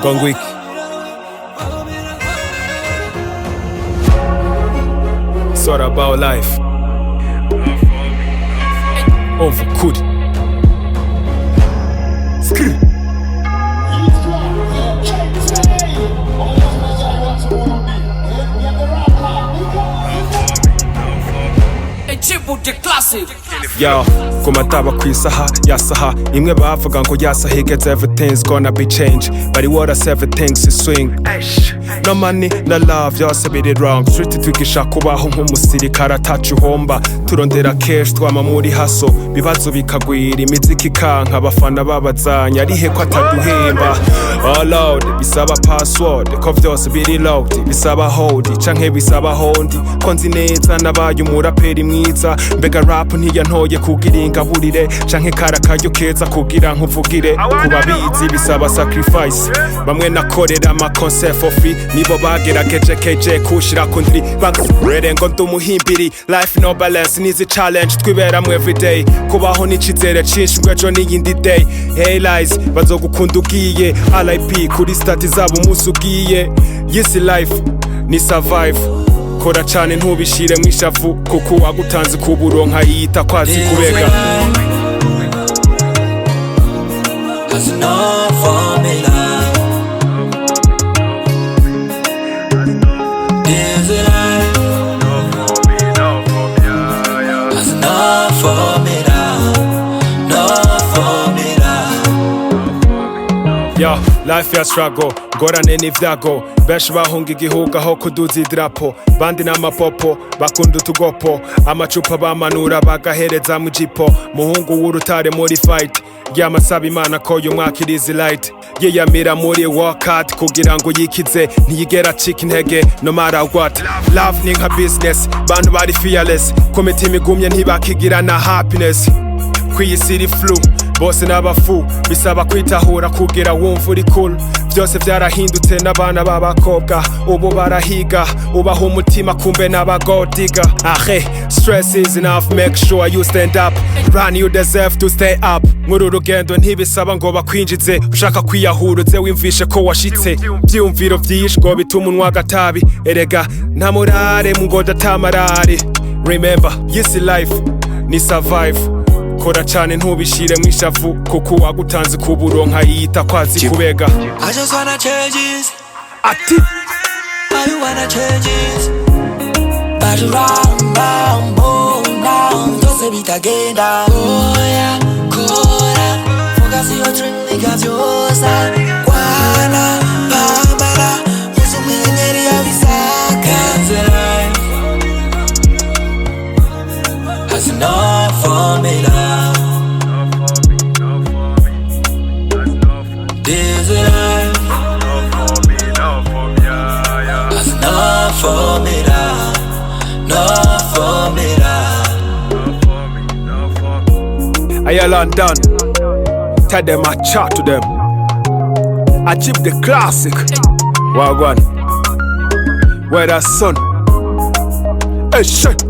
Gone week. It's all about life. Overcooked. Skr. Yo, kumataba kwisaha yasaha imwe bavuga ngo yasaha gets everything's gonna be changed, but what us everything's is swing. No money, no love, byose biri wrong. Street twigisha kubaho nk'umusirikare atacu homba, turondera cash twama muri haso, bibazo bikagwira imiziki ikanka, abafana babazanya arihe ko ataduhemba. All loud bisaba password, ko byose biri locked, bisaba hold canke bisaba hondi, ko nzi neza nabaye umuraperi mwiza, mbega rap ntiyantoye kugira ingaburire canke karakayo keza kugira nkuvugire, kubabizi bisaba sacrifice, bamwe nakorera ama concert for free, nibo bagerageje KJ kushira kundiri bagrere ngo ndumuhimbiri. Life no balance nizi challenge twiberamwe everyday, kubaho n'icizere cinshi ngwejo n'iyindi day. Hey lies bazogukunda ugiye, RIP kuri stati zabo umunsi ugiye. Yes life ni survive, kora cane ntubishire mwishavu, kuko wagutanze kuburonka yita kwazi kubega. That's enough for me now. Is it life? That's enough for me now. Enough for me now. Yo, life ya struggle, ngorane n'ivyago, benshi bahunga igihugu aho kuduza idrapo, bandi n'amapopo bakunda utugopo, amacupa bamanura bagahereza mu jipo, muhungu w'urutare muri fight, yamasaba Imana ko yumwakira izi light, yiyamira muri workout kugira ngo yikize, ntiyigera acika intege no matter what. Love ni nka business, bantu bari fearless, ku mitima igumye ntibakigira na happiness, kwiyisira flu bose n'abafu, bisaba kwitahura kugira wumva uri cool. Byose byarahindutse n'abana b'abakobwa ubu barahiga, ubaho umutima kumbe n'abagodiga. Ahe, stress is enough, make sure you stand up, run you deserve to stay up. Muri rugendo ntibisaba ngo bakwinjize, ushaka kwiyahura uze wimvishe ko washitse, byumviro byishgo bituma unwa gatabi, erega nta murare mu ngo datamarare. Remember, yes life ni survive, kora cane ntubishire mwishavu, kuko wagutanze kuburonka yita kwazi kubega. I just wanna change it. Ati How you wanna change it? But round, boom, down, don't bitagenda. Oh yeah, kora, focus your dream, because you're sad. Wana, pambara, yesu mwenyenyeri ya visaka. That's enough for me now. This life, that's enough for me now. Enough for me now. Aya London, tell them I chat to them. I chip the classic. Wagwan, where the sun. Hey shit.